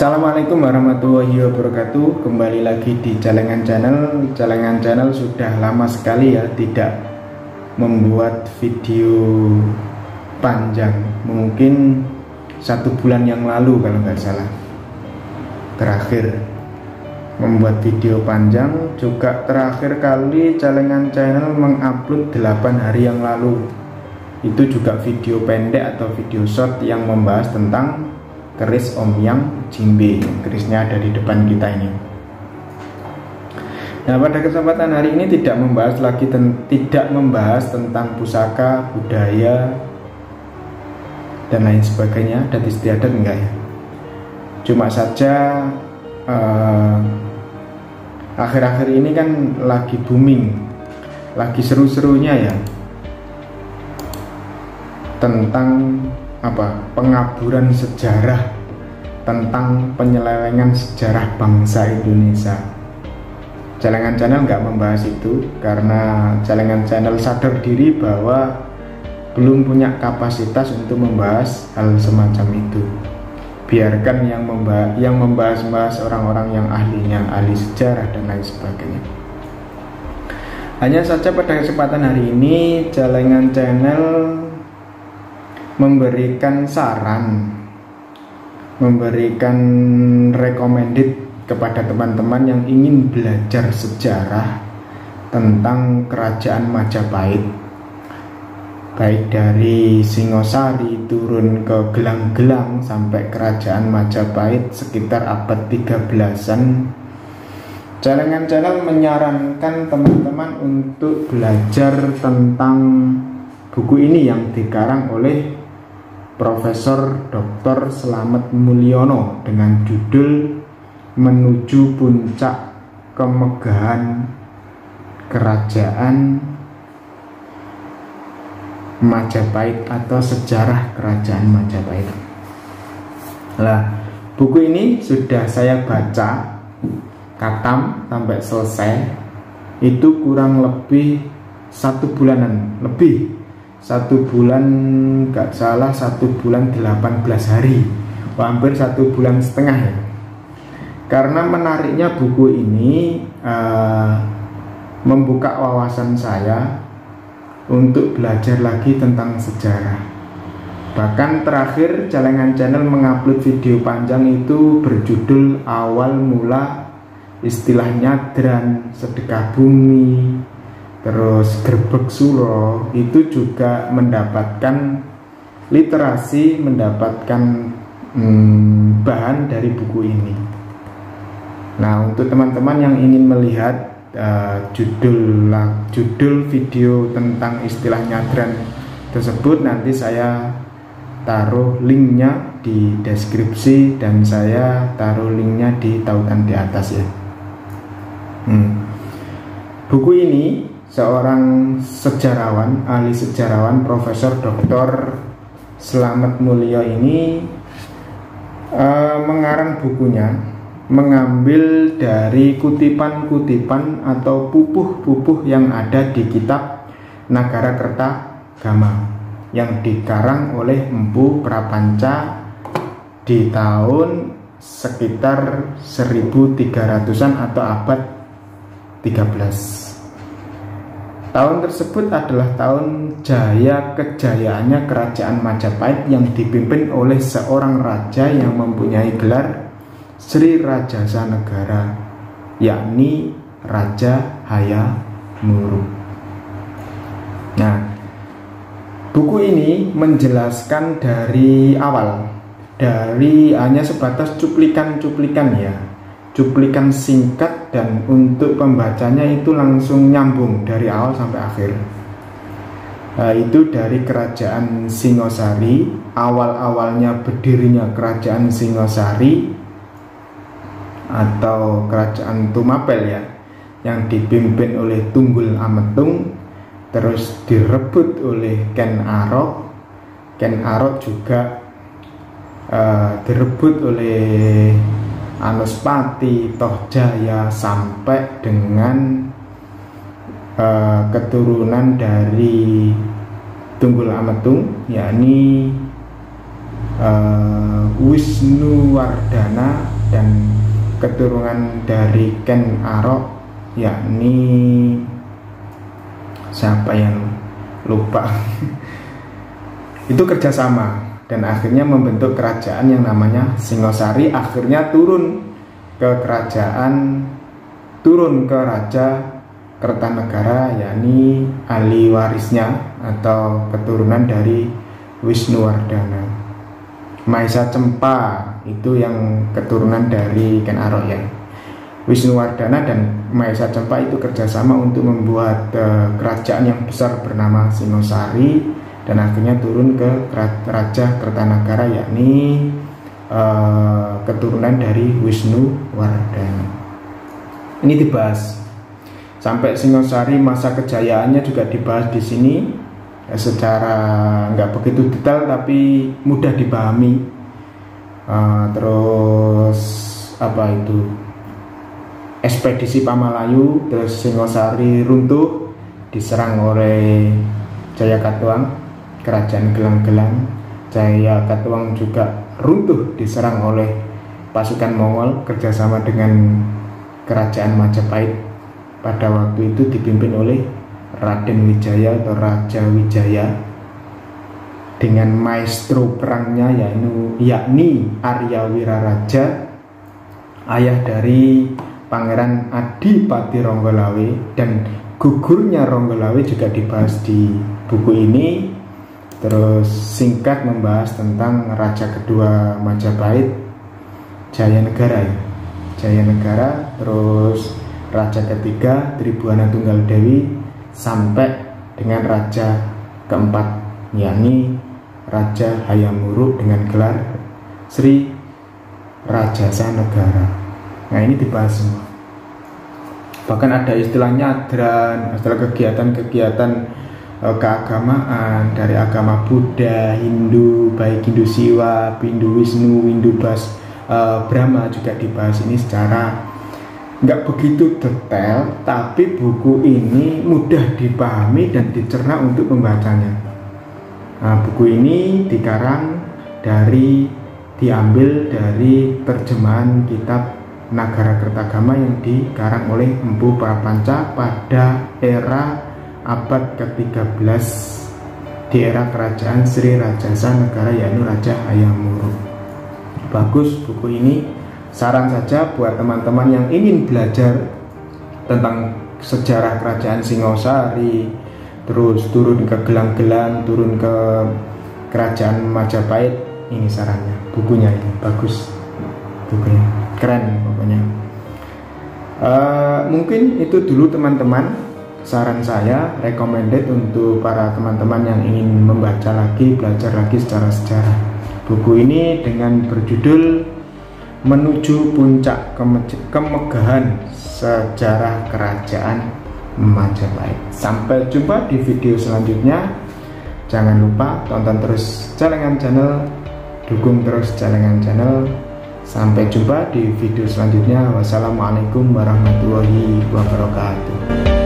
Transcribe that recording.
Assalamualaikum warahmatullahi wabarakatuh. Kembali lagi di Celengan Channel. Celengan Channel sudah lama sekali ya tidak membuat video panjang. Mungkin 1 bulan yang lalu kalau nggak salah terakhir membuat video panjang. Juga terakhir kali Celengan Channel mengupload 8 hari yang lalu. Itu juga video pendek atau video short yang membahas tentang keris Om Yang Jimbe. Kerisnya ada di depan kita ini. Nah, pada kesempatan hari ini tidak membahas tentang pusaka, budaya dan lain sebagainya, adat istiadat, enggak ya. Cuma saja akhir-akhir ini kan lagi booming, lagi seru-serunya ya, tentang pengaburan sejarah, tentang penyelewengan sejarah bangsa Indonesia. Celengan Channel nggak membahas itu karena Celengan Channel sadar diri bahwa belum punya kapasitas untuk membahas hal semacam itu. Biarkan yang membahas orang-orang yang ahli sejarah dan lain sebagainya. Hanya saja pada kesempatan hari ini Celengan Channel memberikan saran, memberikan recommended kepada teman-teman yang ingin belajar sejarah tentang kerajaan Majapahit, baik dari Singosari turun ke Gelang-Gelang sampai kerajaan Majapahit sekitar abad 13-an. Celengan Channel menyarankan teman-teman untuk belajar tentang buku ini yang dikarang oleh Profesor Dr. Slamet Mulyono dengan judul Menuju Puncak Kemegahan Kerajaan Majapahit atau Sejarah Kerajaan Majapahit. Nah, buku ini sudah saya baca katam sampai selesai. Itu kurang lebih 1 bulanan lebih. 1 bulan gak salah, 1 bulan 18 hari, hampir 1 bulan setengah ya. Karena menariknya buku ini membuka wawasan saya untuk belajar lagi tentang sejarah. Bahkan terakhir Celengan Channel mengupload video panjang itu berjudul Awal Mula Istilah Nyadran, Sedekah Bumi, terus Gerbek Suro. Itu juga mendapatkan literasi, mendapatkan bahan dari buku ini. Nah, untuk teman-teman yang ingin melihat judul video tentang istilah nyadran tersebut, nanti saya taruh linknya di deskripsi dan saya taruh linknya di tautan di atas ya. Buku ini seorang sejarawan, ahli sejarawan, Profesor Dr. Slamet Mulyo ini mengarang bukunya mengambil dari kutipan-kutipan atau pupuh-pupuh yang ada di kitab Nagarakretagama yang dikarang oleh Empu Prapanca di tahun sekitar 1300-an atau abad 13. Tahun tersebut adalah tahun kejayaannya kerajaan Majapahit yang dipimpin oleh seorang raja yang mempunyai gelar Sri Rajasa Negara, yakni Raja Hayamuruk. Nah, buku ini menjelaskan dari awal, dari hanya sebatas cuplikan-cuplikan ya, cuplikan singkat, dan untuk pembacanya itu langsung nyambung dari awal sampai akhir. Itu dari kerajaan Singosari, awal-awalnya berdirinya kerajaan Singosari atau kerajaan Tumapel ya, yang dipimpin oleh Tunggul Ametung, terus direbut oleh Ken Arok. Ken Arok juga direbut oleh Anuspati, Tohjaya, sampai dengan keturunan dari Tunggul Ametung, yakni Wisnuwardana dan keturunan dari Ken Arok, yakni siapa yang lupa itu kerjasama dan akhirnya membentuk kerajaan yang namanya Singosari. Akhirnya turun ke Raja Kertanegara, yakni ahli warisnya atau keturunan dari Wisnuwardana. Mahesa Cempa itu yang keturunan dari Ken Arok ya. Wisnuwardana dan Mahesa Cempa itu kerjasama untuk membuat kerajaan yang besar bernama Singosari dan akhirnya turun ke Raja Kertanegara, yakni keturunan dari Wisnuwardana. Ini dibahas sampai Singosari, masa kejayaannya juga dibahas di sini secara nggak begitu detail tapi mudah dipahami. Terus apa itu ekspedisi Pamalayu, terus Singosari runtuh diserang oleh Jayakatwang, kerajaan gelang-gelang. Jayakatwang juga runtuh diserang oleh pasukan Mongol kerjasama dengan kerajaan Majapahit. Pada waktu itu dipimpin oleh Raden Wijaya atau Raja Wijaya dengan maestro perangnya yakni Arya Wiraraja, ayah dari Pangeran Adipati Ronggolawe, dan gugurnya Ronggolawe juga dibahas di buku ini. Terus singkat membahas tentang raja kedua Majapahit, Jayanegara ya. Jayanegara, terus raja ketiga Tribhuwana Tunggal Dewi sampai dengan raja keempat yakni Raja Hayam Wuruk dengan gelar Sri Rajasa Negara. Nah ini dibahas semua. Bahkan ada istilah nyadran, istilah kegiatan-kegiatan keagamaan dari agama Buddha, Hindu, baik Hindu Siwa, Hindu Wisnu, Hindu Brahma juga dibahas ini secara nggak begitu detail, tapi buku ini mudah dipahami dan dicerna untuk pembacanya. Nah, buku ini diambil dari terjemahan kitab Nagara Kertagama yang dikarang oleh Empu Prapanca pada era abad ke-13 di era kerajaan Sri Rajasa Negara, yaitu Raja Hayam Wuruk. Bagus buku ini. Saran saja buat teman-teman yang ingin belajar tentang sejarah kerajaan Singosari, terus turun ke gelang-gelang, turun ke kerajaan Majapahit, ini sarannya. Bukunya ini bagus, bukunya keren pokoknya. Mungkin itu dulu teman-teman, saran saya, recommended untuk para teman-teman yang ingin membaca lagi, belajar lagi secara sejarah. Buku ini dengan berjudul Menuju Puncak Kemegahan Sejarah Kerajaan Majapahit. Sampai jumpa di video selanjutnya. Jangan lupa tonton terus Celengan Channel, dukung terus Celengan Channel. Sampai jumpa di video selanjutnya. Wassalamualaikum warahmatullahi wabarakatuh.